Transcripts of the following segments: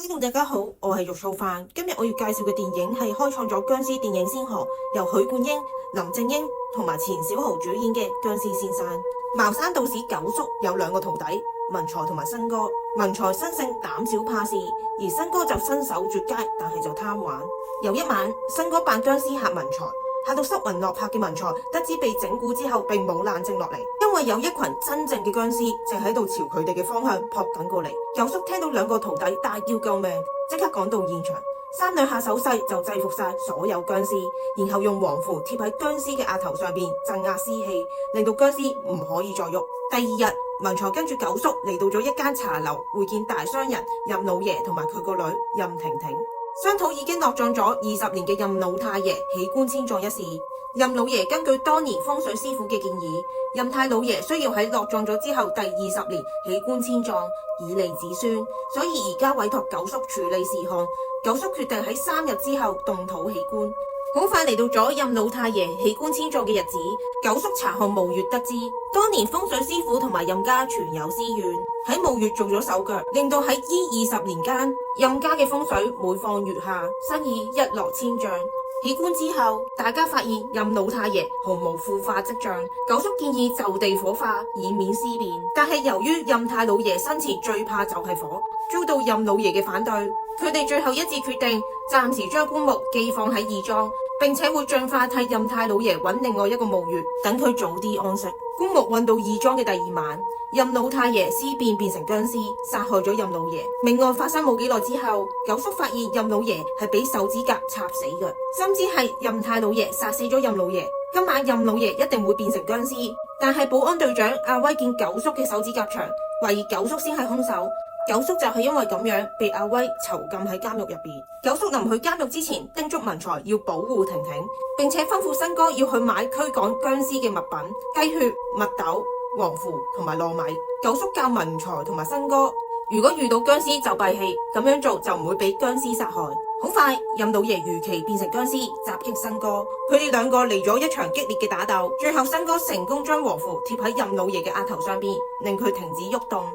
觀眾大家好，我係肉燥飯。今日我要介紹嘅電影係開創咗殭屍電影先河，由許冠英、林正英同埋錢小豪主演嘅《殭屍先生》。茅山道士九叔有兩個徒弟，文財同埋新哥。文財生性膽小怕事，而新哥就身手絕佳，但係就貪玩。有一晚，新哥扮殭屍嚇文財，嚇到失魂落魄嘅文財得知被整蠱之後，並冇冷靜落嚟，因為有一群真正嘅殭屍正喺度朝佢哋嘅方向撲緊過嚟。九叔聽到兩個徒弟大叫救命，即刻趕到現場，三兩下手勢就制服晒所有殭屍，然後用黃符貼喺殭屍嘅額頭上邊鎮壓屍氣，令到殭屍唔可以再喐。第二日，文財跟住九叔嚟到咗一間茶樓，會見大商人任老爺同埋佢個女任婷婷，商討已經落葬咗20年嘅任老太爺起棺遷葬一事。任老爺根據當年風水師傅嘅建議，任太老爺需要喺落葬咗之後第20年起棺遷葬，以利子孫，所以而家委託九叔處理事項。九叔決定喺3日之後動土起棺。好快嚟到咗任老太爺起棺遷葬嘅日子，九叔查看墓穴得知，當年風水師傅同埋任家存有私怨，喺墓穴做咗手腳，令到喺依20年間，任家嘅風水每況愈下，生意一落千丈。起棺之後，大家發現任老太爺毫無腐化跡象，九叔建議就地火化，以免屍變。但係由於任太老爺生前最怕就係火，遭到任老爺嘅反對，佢哋最後一致決定暫時將棺木寄放喺義莊，並且會盡快替任太老爺揾另外一個墓穴，等佢早啲安息。棺木運到義莊嘅第2晚，任老太爺屍變成僵屍，殺害咗任老爺。命案發生冇幾耐之後，九叔發現任老爺係俾手指甲插死嘅，深知係任太老爺殺死咗任老爺。今晚任老爺一定會變成僵屍，但係保安隊長阿威見九叔嘅手指甲長，懷疑九叔先係兇手。九叔就係因為咁樣被阿威囚禁喺監獄入邊。九叔臨去監獄之前，叮囑文財要保護婷婷，並且吩咐新哥要去買驅趕僵屍嘅物品，雞血、蜜豆、黃符同埋糯米。九叔教文財同埋新哥，如果遇到僵屍就閉氣，咁樣做就唔會俾僵屍殺害。好快，任老爺如期變成僵屍，襲擊新哥。佢哋兩個嚟咗一場激烈嘅打鬥，最後新哥成功將黃符貼喺任老爺嘅額頭上邊，令佢停止喐動。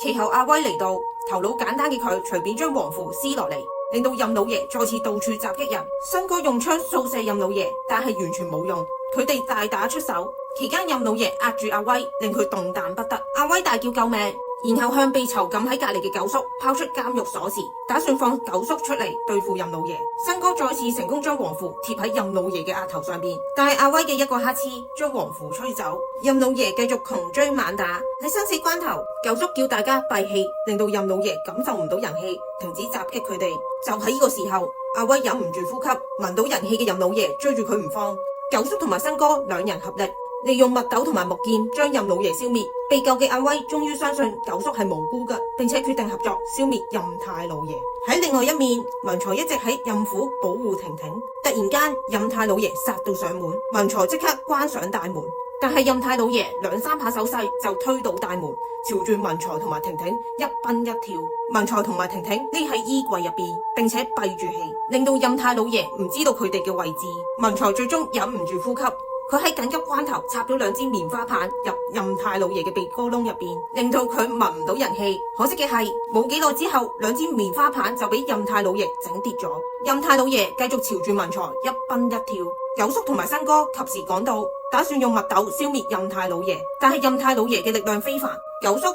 其後阿威嚟到，頭腦簡單嘅佢隨便將黃符撕落嚟，令到任老爺再次到處襲擊人。新哥用槍掃射任老爺，但係完全冇用。佢哋大打出手，期間任老爺壓住阿威，令佢動彈不得。阿威大叫救命，然後向被囚禁喺隔籬嘅九叔拋出監獄鎖匙，打算放九叔出嚟對付任老爺。新哥再次成功將黃符貼喺任老爺嘅額頭上邊，但係阿威嘅一個黑嗤將黃符吹走。任老爺繼續窮追猛打，喺生死關頭，九叔叫大家閉氣，令到任老爺感受唔到人氣，停止襲擊佢哋。就喺呢個時候，阿威忍唔住呼吸，聞到人氣嘅任老爺追住佢唔放。九叔同埋新哥兩人合力，利用墨斗同埋木劍將任老爺消滅。被救嘅阿威終於相信九叔係無辜嘅，並且決定合作消滅任太老爺。喺另外一面，文財一直喺任府保護婷婷。突然間，任太老爺殺到上門，文財即刻關上大門，但係任太老爺2、3下手勢就推倒大門，朝住文財同埋婷婷一蹦一跳。文財同埋婷婷匿喺衣櫃入邊，並且閉住氣，令到任太老爺唔知道佢哋嘅位置。文財最終忍唔住呼吸，佢喺緊急關頭插咗2支棉花棒入任太老爺嘅鼻哥窿入邊，令到佢聞唔到人氣。可惜嘅係，冇幾耐之後，2支棉花棒就俾任太老爺整跌咗。任太老爺繼續朝住文財一蹦一跳。九叔同埋新哥及時趕到，打算用墨斗消滅任太老爺，但係任太老爺嘅力量非凡，九叔、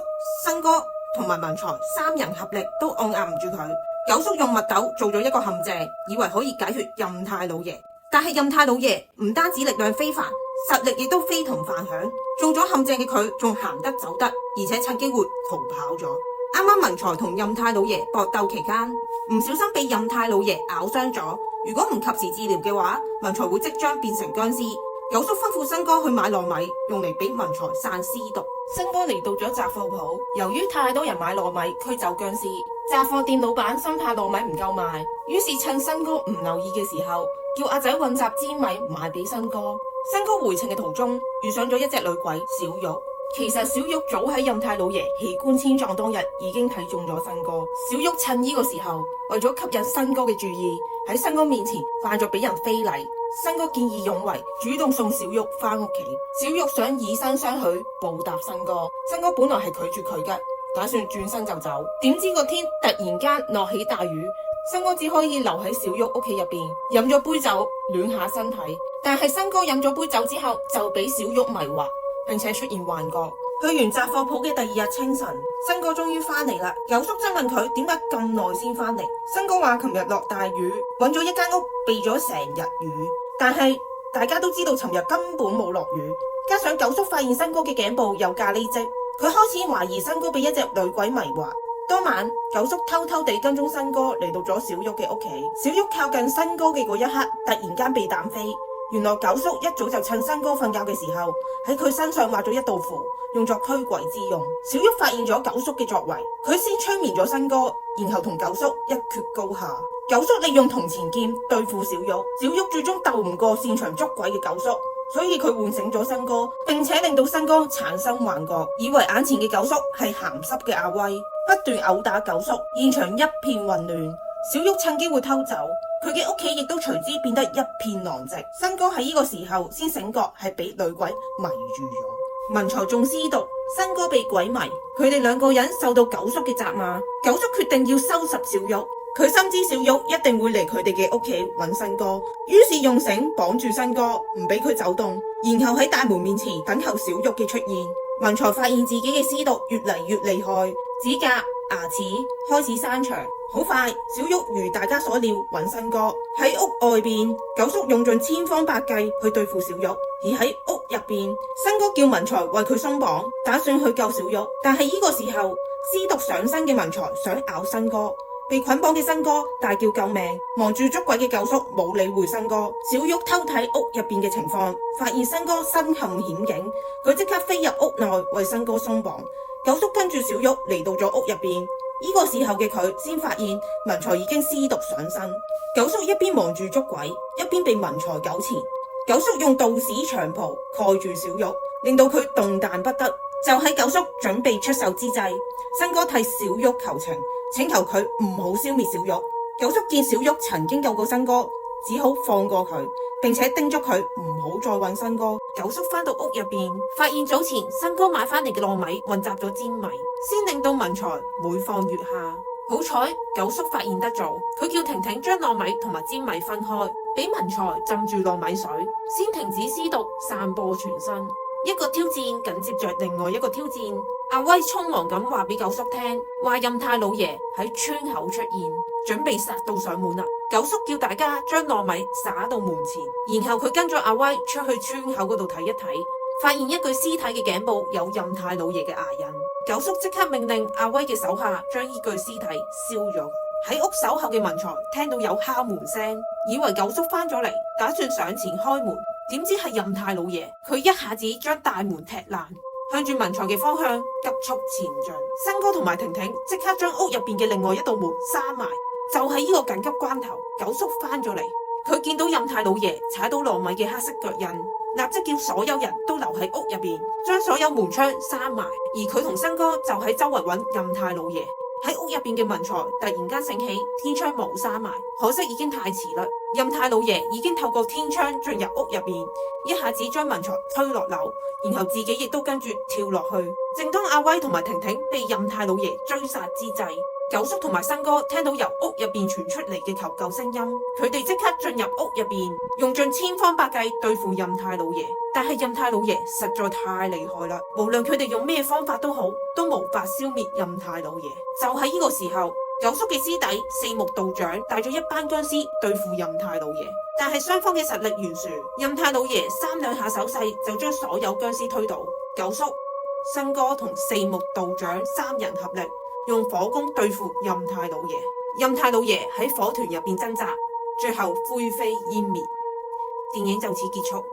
新哥同埋文財3人合力都按壓唔住佢。九叔用墨斗做咗一個陷阱，以為可以解決任太老爺，但係任太老爺唔單止力量非凡，實力亦都非同凡響。中咗陷阱嘅佢仲行得走得，而且趁機會逃跑咗。啱啱文財同任太老爺搏鬥期間，唔小心被任太老爺咬傷咗。如果唔及時治療嘅話，文財會即將變成僵屍。九叔吩咐新哥去買糯米，用嚟俾文財散屍毒。新哥嚟到咗雜貨鋪，由於太多人買糯米驅走僵屍，雜貨店老闆生怕糯米唔夠賣，於是趁新哥唔留意嘅時候，叫阿仔混雜粘米賣俾新哥。新哥回程嘅途中遇上咗一隻女鬼小玉。其實小玉早喺任太老爺起棺遷葬當日已經睇中咗新哥。小玉趁呢個時候，為咗吸引新哥嘅注意，喺新哥面前扮作俾人非禮。新哥見義勇為，主動送小玉翻屋企。小玉想以身相許報答新哥。新哥本來係拒絕佢嘅，打算轉身就走。點知個天突然間落起大雨，新哥只可以留喺小玉屋企入邊飲咗杯酒暖下身體。但係新哥飲咗杯酒之後就俾小玉迷惑，並且出現幻覺。去完雜貨鋪嘅第二日清晨，新哥終於翻嚟啦。九叔質問佢點解咁耐先翻嚟，新哥話琴日落大雨，揾咗一間屋避咗成日雨。但係大家都知道尋日根本冇落雨，加上九叔發現新哥嘅頸部有咖喱漬，佢開始懷疑新哥被一隻女鬼迷惑。當晚九叔偷偷地跟蹤新哥嚟到咗小玉嘅屋企，小玉靠近新哥嘅嗰一刻突然間被彈飛。原來九叔一早就趁新哥瞓覺嘅時候喺佢身上畫咗一道符，用作驅鬼之用。小玉發現咗九叔嘅作為，佢先催眠咗新哥，然後同九叔一決高下。九叔利用銅錢劍對付小玉，小玉最終鬥唔過擅長捉鬼嘅九叔，所以佢喚醒咗新哥，並且令到新哥產生幻覺，以為眼前嘅九叔係鹹濕嘅阿威，不斷毆打九叔，現場一片混亂。小玉趁機會偷走，佢嘅屋企亦都隨之變得一片狼藉。新哥喺呢個時候先醒覺係俾女鬼迷住咗。文財仲私毒，新哥被鬼迷，佢哋兩個人受到九叔嘅責罵。九叔決定要收拾小玉，佢深知小玉一定會嚟佢哋嘅屋企揾新哥，於是用繩綁住新哥，唔俾佢走動，然後喺大門面前等候小玉嘅出現。文財發現自己嘅私毒越嚟越厲害，指甲、牙齒開始生長。好快，小玉如大家所料揾新哥。喺屋外邊，九叔用盡千方百計去對付小玉，而喺屋入邊，新哥叫文財為佢鬆綁，打算去救小玉。但係呢個時候，私毒上身嘅文財想咬新哥，被捆綁嘅新哥大叫救命，忙住捉鬼嘅九叔冇理會新哥。小玉偷睇屋入邊嘅情況，發現新哥身陷險境，佢即刻飛入屋內為新哥鬆綁。九叔跟住小玉嚟到咗屋入邊，呢個時候嘅佢先發現文財已經私毒上身。九叔一邊忙住捉鬼，一邊被文財糾纏。九叔用道士長袍蓋住小玉，令到佢動彈不得。就喺九叔準備出手之際，新哥替小玉求情，請求佢唔好消滅小玉。九叔見小玉曾經救過新哥，只好放過佢，並且叮囑佢唔好再揾新哥。九叔返到屋入邊，發現早前新哥買返嚟嘅糯米混雜咗粘米，先令到文財每況愈下。好彩九叔發現得早，佢叫婷婷將糯米同埋粘米分開，俾文財浸住糯米水，先停止施毒，散播全身。一個挑戰緊接着另外一個挑戰，阿威匆忙咁話俾九叔聽，話任太老爺喺村口出現，準備殺到上門啦。九叔叫大家將糯米撒到門前，然後佢跟咗阿威出去村口嗰度睇一睇，發現一具屍體嘅頸部有任太老爺嘅牙印。九叔即刻命令阿威嘅手下將呢具屍體燒咗。喺屋守候嘅文財聽到有敲門聲，以為九叔翻咗嚟，打算上前開門，點知係任太老爺。佢一下子將大門踢爛，向住文財嘅方向急速前進。新哥同埋婷婷即刻將屋入邊嘅另外一道門閂埋。就喺呢個緊急關頭，九叔翻咗嚟，佢見到任太老爺踩到糯米嘅黑色腳印，立即叫所有人都留喺屋入邊，將所有門窗閂埋。而佢同新哥就喺周圍揾任太老爺。喺屋入邊嘅文財突然間醒起，天窗冇閂埋，可惜已經太遲啦。任太老爺已經透過天窗進入屋入邊，一下子將文財推落樓，然後自己亦都跟住跳落去。正當阿威同埋婷婷被任太老爺追殺之際，九叔同埋新哥聽到由屋入邊傳出嚟嘅求救聲音，佢哋即刻進入屋入邊，用盡千方百計對付任太老爺。但係任太老爺實在太厲害啦，無論佢哋用咩方法都好，都無法消滅任太老爺。就喺呢個時候，九叔嘅師弟四目道長帶咗一班僵屍對付任太老爺，但係雙方嘅實力懸殊，任太老爺三兩下手勢就將所有僵屍推倒。九叔、新哥同四目道長三人合力，用火攻對付任太老爺。任太老爺喺火團入邊掙扎，最後灰飛煙滅。電影就此結束。